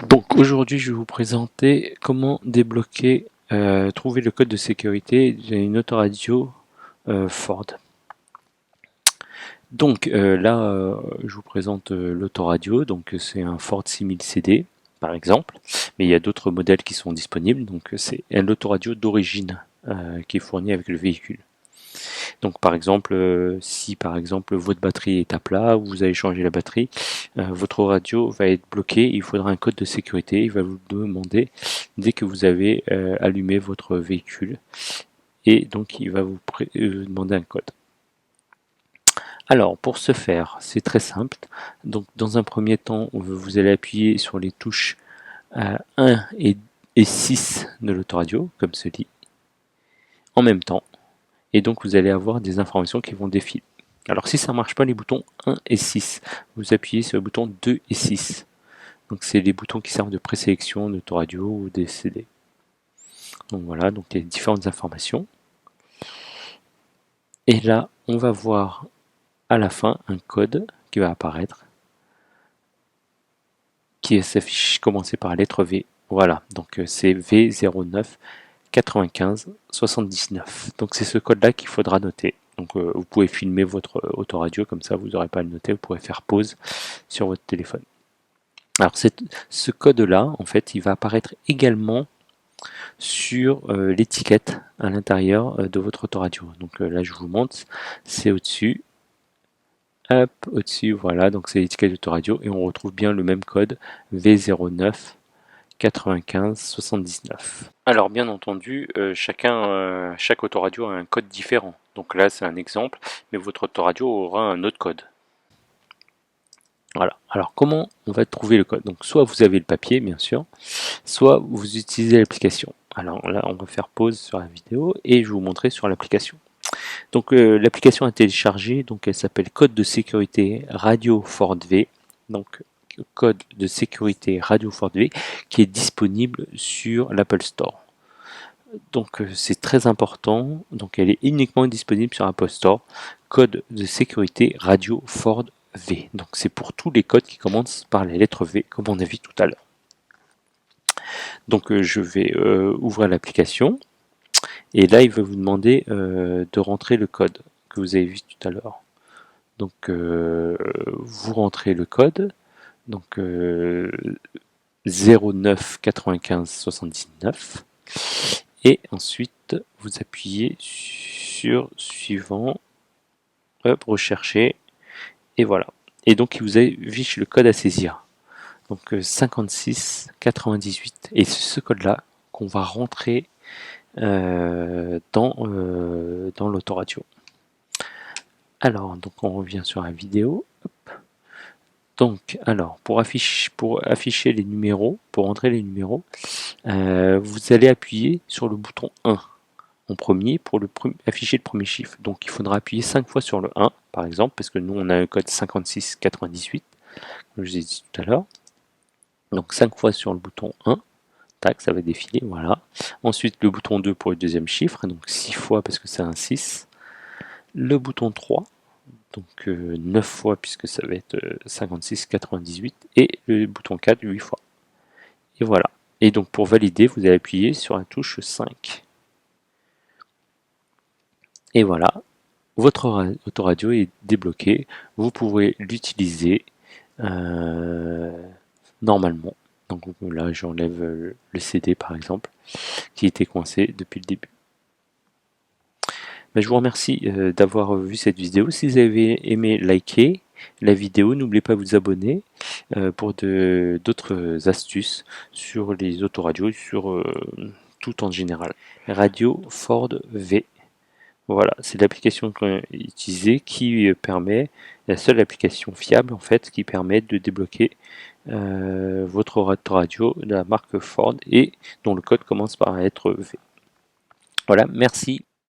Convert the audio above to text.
Donc aujourd'hui je vais vous présenter comment débloquer, trouver le code de sécurité d'une autoradio Ford. Donc là je vous présente l'autoradio, donc c'est un Ford 6000 CD par exemple, mais il y a d'autres modèles qui sont disponibles, donc c'est un autoradio d'origine qui est fourni avec le véhicule. Donc par exemple, si par exemple votre batterie est à plat ou vous avez changé la batterie, votre radio va être bloqué, il faudra un code de sécurité, il va vous demander dès que vous avez allumé votre véhicule et donc il va vous demander un code. Alors pour ce faire, c'est très simple. Donc dans un premier temps, vous allez appuyer sur les touches 1 et 6 de l'autoradio, comme ceci, en même temps. Et donc vous allez avoir des informations qui vont défiler. Alors si ça ne marche pas, les boutons 1 et 6, vous appuyez sur le bouton 2 et 6. Donc c'est les boutons qui servent de présélection d'autoradio ou des CD. Donc voilà, donc il y a différentes informations. Et là, on va voir à la fin un code qui va apparaître, qui s'affiche commencé par la lettre V. Voilà, donc c'est V09 95 79. Donc c'est ce code-là qu'il faudra noter. Donc vous pouvez filmer votre autoradio, comme ça vous n'aurez pas à le noter, vous pourrez faire pause sur votre téléphone. Alors ce code-là, en fait, il va apparaître également sur l'étiquette à l'intérieur de votre autoradio. Donc là, je vous montre, c'est au-dessus. Hop, au-dessus, voilà, donc c'est l'étiquette d'autoradio et on retrouve bien le même code V09 95 79. Alors bien entendu, chaque autoradio a un code différent. Donc là, c'est un exemple, mais votre autoradio aura un autre code. Voilà. Alors comment on va trouver le code? Donc soit vous avez le papier, bien sûr, soit vous utilisez l'application. Alors là, on va faire pause sur la vidéo et je vais vous montrer sur l'application. Donc l'application à télécharger, donc elle s'appelle Code de sécurité Radio Ford V. Donc code de sécurité Radio Ford V qui est disponible sur l'Apple Store. Donc c'est très important. Donc elle est uniquement disponible sur Apple Store. Code de sécurité Radio Ford V. Donc c'est pour tous les codes qui commencent par la lettre V, comme on a vu tout à l'heure. Donc je vais ouvrir l'application et là il va vous demander de rentrer le code que vous avez vu tout à l'heure. Donc vous rentrez le code, donc 09 95 79, et ensuite vous appuyez sur suivant, hop, rechercher, et voilà. Et donc il vous affiche le code à saisir. Donc 56 98, et c'est ce code-là qu'on va rentrer dans l'autoradio. Alors, donc on revient sur la vidéo. Hop. Donc, alors, pour afficher les numéros, pour entrer les numéros, vous allez appuyer sur le bouton 1 en premier pour afficher le premier chiffre. Donc, il faudra appuyer 5 fois sur le 1, par exemple, parce que nous, on a un code 5698, comme je vous ai dit tout à l'heure. Donc, 5 fois sur le bouton 1, tac, ça va défiler, voilà. Ensuite, le bouton 2 pour le deuxième chiffre, donc 6 fois parce que c'est un 6. Le bouton 3, donc 9 fois puisque ça va être 56, 98, et le bouton 4 8 fois. Et voilà. Et donc pour valider, vous allez appuyer sur la touche 5. Et voilà, votre autoradio est débloqué. Vous pourrez l'utiliser normalement. Donc là, j'enlève le CD par exemple, qui était coincé depuis le début. Je vous remercie d'avoir vu cette vidéo. Si vous avez aimé, likez la vidéo. N'oubliez pas de vous abonner pour d'autres astuces sur les autoradios, sur tout en général. Radio Ford V. Voilà, c'est l'application qu'on a utilisée qui permet, la seule application fiable en fait, qui permet de débloquer votre autoradio de la marque Ford et dont le code commence par la lettre V. Voilà, merci.